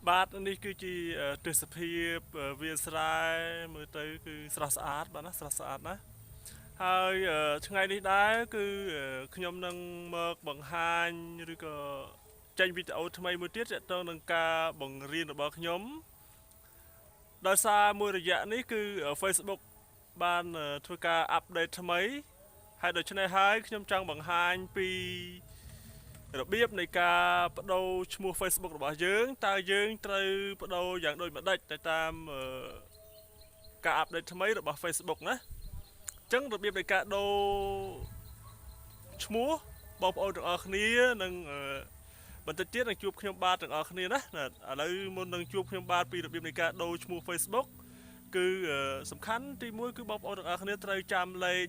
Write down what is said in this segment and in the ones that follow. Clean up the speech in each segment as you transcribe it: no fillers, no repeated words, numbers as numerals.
បាទនេះគឺជាទេសភាពវាលស្រែមើលទៅគឺស្រស់ស្អាតបាទណាស្រស់ស្អាតណាហើយថ្ងៃនេះដែរគឺខ្ញុំនឹងមកបង្ហាញឬក៏ចេញវីដេអូថ្មីមួយទៀតទាក់ទងនឹងការបង្រៀនរបស់ខ្ញុំដោយសារមួយរយៈនេះគឺ Facebook បានធ្វើការអាប់ដេតថ្មីហើយដូច្នេះហើយខ្ញុំចង់បង្ហាញពីរបៀបនៃការបដូរឈ្មោះ Facebook របស់យើងតើយើងត្រូវបដូរយ៉ាងដូចម្ដេចទៅតាមការអាប់ដេតថ្មីរបស់ Facebook ណាអញ្ចឹងរបៀបនៃការដូរឈ្មោះបងប្អូនទាំងអស់គ្នានឹងបន្តិចទៀតនឹងជួបខ្ញុំបាទទាំងអស់គ្នាណាឥឡូវមុននឹងជួបខ្ញុំបាទពីរបៀបនៃការដូរឈ្មោះ Facebook គឺសំខាន់ទី1គឺបងប្អូនទាំងអស់គ្នាត្រូវចាំលេខ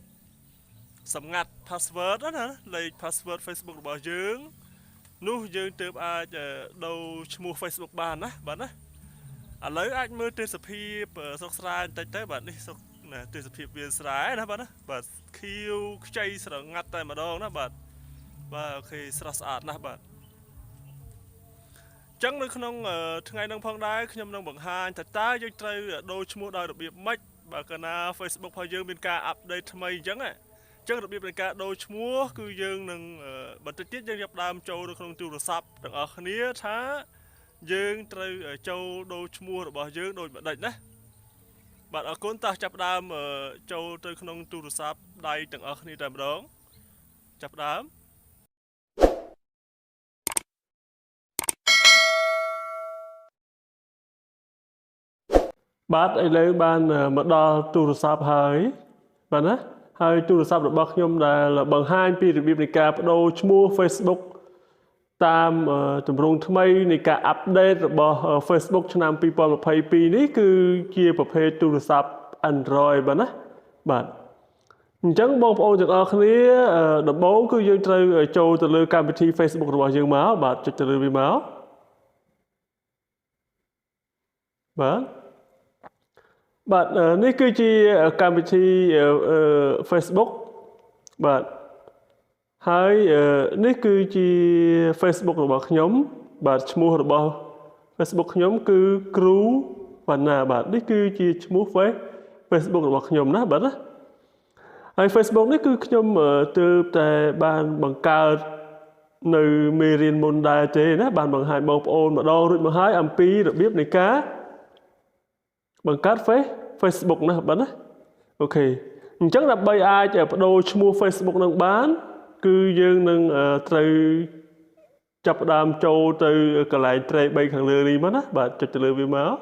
សម្ងាត់ password ណាលេខ password Facebook របស់យើងនោះយើងទើបអាចដូរឈ្មោះ Facebook បានណាបាទណាឥឡូវអាចមើលទេសភាពស្រុកស្រែបន្តិចទៅបាទនេះស្រុកណាទេសភាពវាលស្រែណាបាទណាបាទខៀវខ្ចីស្រងាត់តែម្ដងណាបាទអូខេស្រស់ស្អាតណាស់បាទចឹងនៅក្នុងថ្ងៃនឹងផងដែរខ្ញុំនឹងបង្ហាញតើយើងត្រូវដូរឈ្មោះដោយរបៀបម៉េចបើកាលណា Facebook របស់យើងមានការអាប់ដេតថ្មីអញ្ចឹងរបៀបនៃការដូរឈ្មោះគឺយើងនឹងបន្តិចទៀតយើងចាប់ដើមចូលនៅក្នុងទូរស័ព្ទទាំងអស់គ្នាថាយើងត្រូវចូលដូរឈ្មោះរបស់យើងដូចម្ដេចណាបាទអរគុណតោះចាប់ដើមចូលទៅក្នុងទូរស័ព្ទដៃទាំងអស់គ្នាតែម្ដងចាប់ដើមបាទឥឡូវបានមកដល់ទូរស័ព្ទហើយបាទណាហើយទូរស័ព្ទរបស់ខ្ញុំដែលបង្ហាញពីរបៀបនៃការបដូរឈ្មោះ Facebook តាមទម្រង់ថ្មីនៃការអាប់ដេតរបស់ Facebook ឆ្នាំ2022នេះគឺជាប្រភេទទូរស័ព្ទ Android បាទណាបាទអញ្ចឹងបងប្អូនទាំងអស់គ្នាដំបូងគឺយើងត្រូវចូលទៅលើកម្មវិធី Facebook របស់យើងមកបាទចុចទៅលើវាមកបាទនេះគឺជាកម្មវិធី Facebook បាទហើយនេះគឺជា Facebook របស់ខ្ញុំបាទឈ្មោះរបស់ Facebook ខ្ញុំគឺគ្រូវណ្ណាបាទនេះគឺជាឈ្មោះ Facebook របស់ខ្ញុំណាបាទណាហើយ Facebook នេះគឺខ្ញុំទើបតែបានបង្កើតនៅមេរៀនមុនដែរទេណាបានបង្ហាញបងប្អូនម្ដងរួចមកហើយអំពីរបៀបនៃការបង្កើត Facebook ណាបាទណាអូខេអញ្ចឹងដើម្បីអាចបដូរឈ្មោះ Facebook នឹងបានគឺយើងនឹងត្រូវចាប់ផ្ដើមចូលទៅកន្លែងត្រេ3ខាងលើនេះមកណាបាទចុចទៅលើវាមក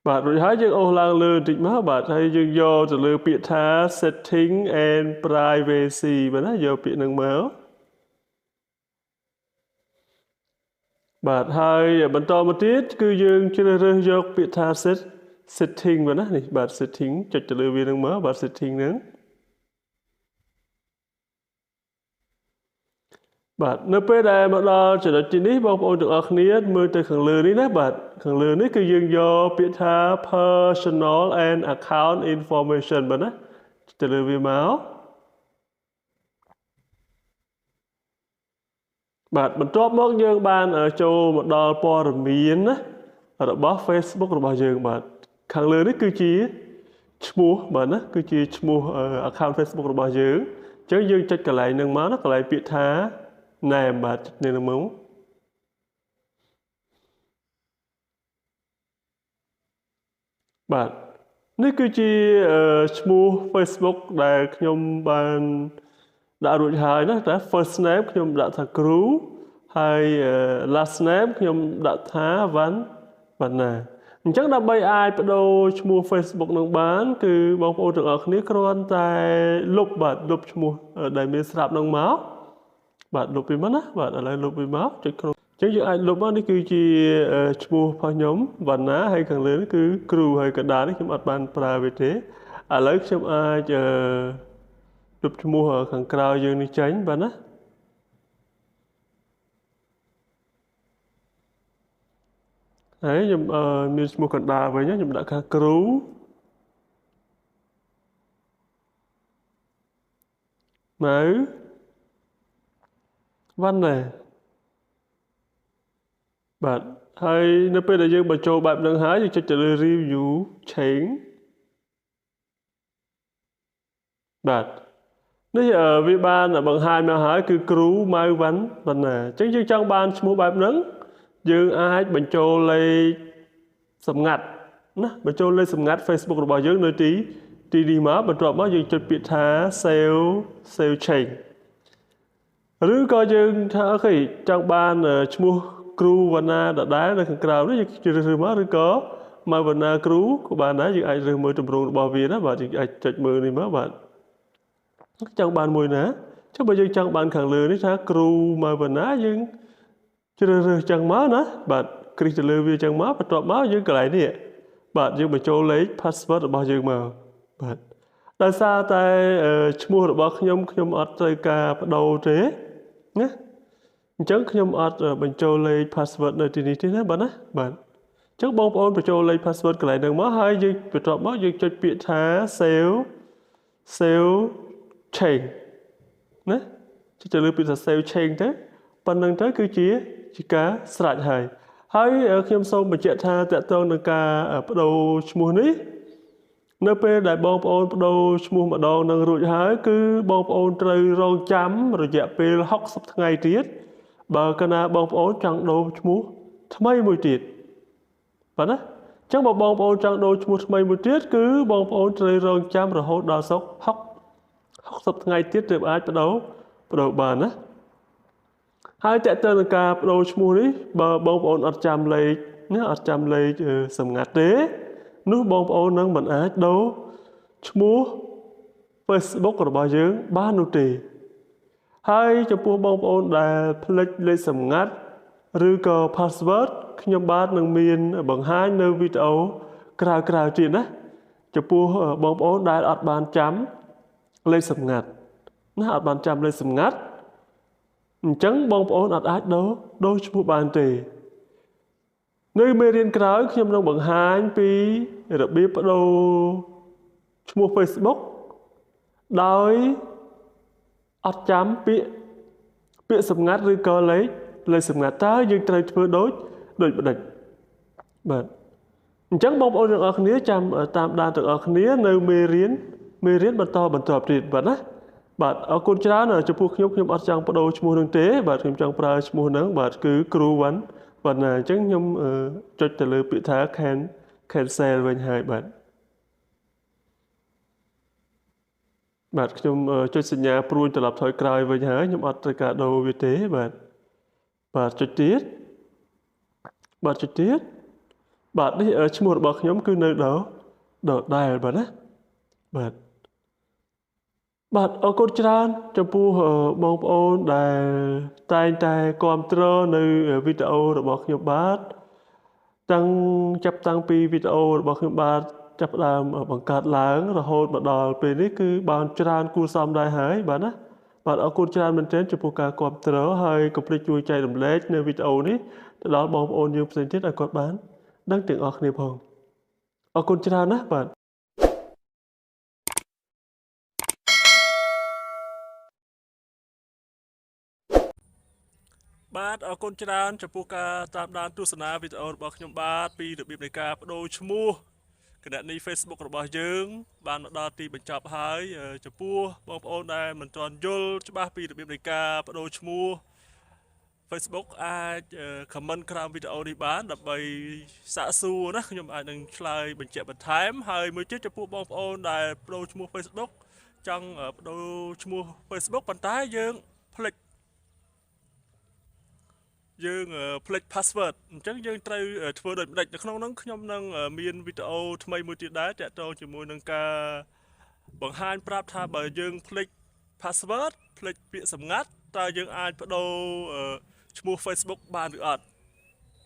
បាទរួចហើយយើងអូសឡើងលើបន្តិចមកបាទហើយយើងយកទៅលើពាក្យថា setting and privacy បាទណាយកពាក្យនឹងមកបាទហើយបន្តមកទៀតគឺយើងជ្រើសរើសយកពាក្យថា setting បាទណានេះបាទ setting ចុចទៅលើវានឹងមកបាទ setting ហ្នឹងបាទនៅពេលដែលមកដល់ចំណុចទីនេះបងប្អូនទាំងអស់គ្នាមើលទៅខាងលើនេះណាបាទខាងលើនេះគឺយើងយកពាក្យថា personal and account information បាទណាទៅលើវាមកបាទបន្ទាប់មកយើងបានចូលមកដល់ព័ត៌មានណារបស់ Facebook របស់យើងបាទខាងលើនេះគឺជាឈ្មោះបាទណាគឺជាឈ្មោះ account Facebook របស់យើងអញ្ចឹងយើងចុចកន្លែងហ្នឹងមកណាកន្លែងពាក្យថា name បាទនេះនឹងមកបាទនេះគឺជាឈ្មោះ Facebook ដែលខ្ញុំបានដាក់រួចហើយណាតែ first name ខ្ញុំដាក់ថាគ្រូហើយ last name ខ្ញុំដាក់ថាវណ្ណាអញ្ចឹងដើម្បីអាចបដូរឈ្មោះ Facebook នឹងបានគឺបងប្អូនទាំងអស់គ្នាគ្រាន់តែលុបឈ្មោះដែលមានស្រាប់នឹងមកបាទលុបវាមកណាបាទឥឡូវលុបវាមកចុចក្នុងអញ្ចឹងយើងអាចលុបមកនេះគឺជាឈ្មោះរបស់ខ្ញុំវណ្ណាហើយខាងលើនេះគឺគ្រូហើយកណ្ដាលនេះខ្ញុំអត់បានប្រើវាទេឥឡូវខ្ញុំអាចលុបឈ្មោះខាងក្រៅយើងនេះចេញបាទណាហើយខ្ញុំមានឈ្មោះកណ្ដាលវិញខ្ញុំដាក់ខាងគ្រូម៉ៅវណ្ណា bạn hay nó bây giờ dương bà châu bạn đang hái cho trả lời review chính bạn nếu ở vì ban là bằng hai mà hái cứ cứu mai vắn bạn nè chắc chứ trong ban mua bạn nắng dương ai bạn châu lấy sầm ngặt nè bạn châu lấy sầm ngặt Facebook của bà dương nơi tí đi đi má bạn trộm má dương cho biệt thá sale sale chính ឬក៏យើងថាអូខេចង់បានឈ្មោះគ្រូវណ្ណាដដែលនៅខាងក្រៅនេះយើងរើសមកឬក៏មកវណ្ណាគ្រូក៏បានដែរយើងអាចរើសមើលទម្រង់របស់វាណាបាទយើងអាចចុចមើលនេះមកបាទចង់បានមួយណាចុះបើយើងចង់បានខាងលើនេះថាគ្រូមកវណ្ណាយើងជ្រើសរើសចឹងមកណាបាទគ្រីសទៅលើវាចឹងមកបន្ទាប់មកយើងកន្លែងនេះបាទយើងបញ្ចូលលេខ password របស់យើងមកបាទដោយសារតែឈ្មោះរបស់ខ្ញុំអត់ត្រូវការបដូរទេណាអញ្ចឹងខ្ញុំអត់បញ្ចូលលេខ password នៅទីនេះទេណាបាទណាបាទអញ្ចឹងបងប្អូនបញ្ចូលលេខ password កន្លែងហ្នឹងមកហើយយើងបន្ទាប់មកយើងចុចពាក្យថា save change ណាចុចទៅលើពាក្យថា save change ទៅប៉ុណ្្នឹងទៅគឺជាការស្រេចហើយខ្ញុំសូមបញ្ជាក់ថាតើតើនឹងការបដូរឈ្មោះនេះនៅពេលដែលបងប្អូនបដូរឈ្មោះម្ដងនឹងរួចហើយគឺបងប្អូនត្រូវរងចាំរយៈពេល60ថ្ងៃទៀតបើកាលណាបងប្អូនចង់ដូរឈ្មោះថ្មីមួយទៀតបាទណាអញ្ចឹងបើបងប្អូនចង់ដូរឈ្មោះថ្មីមួយទៀតគឺបងប្អូនត្រូវរងចាំរហូតដល់60ថ្ងៃទៀតទើបអាចបដូរបានណាហើយតើតើនឹងការបដូរឈ្មោះនេះបើបងប្អូនអត់ចាំលេខណាអត់ចាំលេខសម្ងាត់ទេនោះបងប្អូននឹងមិនអាចដូរឈ្មោះ Facebook របស់យើងបាននោះទេហើយចំពោះបងប្អូនដែលភ្លេចលេខសម្ងាត់ឬក៏ password ខ្ញុំបាទនឹងមានបង្ហាញនៅវីដេអូក្រោយៗទៀតណាចំពោះបងប្អូនដែលអត់បានចាំលេខសម្ងាត់ណាអត់បានចាំលេខសម្ងាត់អញ្ចឹងបងប្អូនអត់អាចដូរឈ្មោះបានទេនៅមេរៀនក្រោយខ្ញុំនឹងបង្ហាញពីរបៀបបដូរឈ្មោះ Facebook ដោយអត់ចាំពាក្យសម្ងាត់ឬក៏លេខសម្ងាត់តើយើងត្រូវធ្វើដូចបដិច្ចបាទអញ្ចឹងបងប្អូនទាំងអស់គ្នាចាំតាមដានទាំងអស់គ្នានៅមេរៀនបន្តទៀតបាទណាបាទអរគុណច្រើនចំពោះខ្ញុំអត់ចង់បដូរឈ្មោះនឹងទេបាទខ្ញុំចង់ប្រើឈ្មោះហ្នឹងបាទគឺគ្រូវ៉ាន់បាទណាអញ្ចឹងខ្ញុំចុចទៅលើពាក្យថា cancel វិញហើយបាទខ្ញុំចុចសញ្ញាព្រួយត្រឡប់ថយក្រោយវិញហើយខ្ញុំអត់ត្រូវការដូរវាទេបាទចុចទៀតបាទនេះឈ្មោះរបស់ខ្ញុំគឺនៅដែលបាទណាបាទអរគុណច្រើនចំពោះបងប្អូនដែលតែងតែគាំទ្រនៅវីដេអូរបស់ខ្ញុំបាទចាប់តាំងពីវីដេអូរបស់ខ្ញុំបាទចាប់ផ្ដើមបង្កើតឡើងរហូតមកដល់ពេលនេះគឺបានច្រើនគួរសមដែរហើយបាទណាបាទអរគុណច្រើនមែនទែនចំពោះការគាំទ្រហើយកុំភ្លេចជួយចែករំលែកនៅវីដេអូនេះទៅដល់បងប្អូនយើងផ្សេងទៀតឲ្យគាត់បានដឹងទាំងអស់គ្នាផងអរគុណច្រើនណាស់បាទអរគុណច្រើនចំពោះការតាមដានទស្សនាវីដេអូរបស់ខ្ញុំបាទពីរបៀបនៃការបដូរឈ្មោះគណនី Facebook របស់យើងបានមកដល់ទីបញ្ចប់ហើយចំពោះបងប្អូនដែលមិនទាន់យល់ច្បាស់ពីរបៀបនៃការបដូរឈ្មោះ Facebook អាច comment ក្រោមវីដេអូនេះបានដើម្បីសាកសួរណាខ្ញុំអាចនឹងឆ្លើយបញ្ជាក់បន្ថែមហើយមួយទៀតចំពោះបងប្អូនដែលបដូរឈ្មោះ Facebook ចង់បដូរឈ្មោះ Facebook ប៉ុន្តែយើងភ្លេច password អញ្ចឹងយើងត្រូវធ្វើដូចម្ដេចនៅក្នុងហ្នឹងខ្ញុំនឹងមានវីដេអូថ្មីមួយទៀតដែរតាក់ទងជាមួយនឹងការបង្ហាញប្រាប់ថាបើយើងភ្លេច password ភ្លេចពាក្យសម្ងាត់តើយើងអាចបដូរឈ្មោះ Facebook បានឬអត់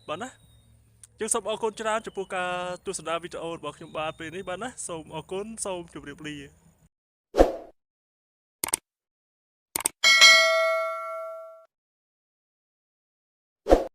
បាទណាយើងសូមអរគុណច្រើនចំពោះការទស្សនាវីដេអូរបស់ខ្ញុំបាទពេលនេះបាទណាសូមអរគុណសូមជម្រាបលា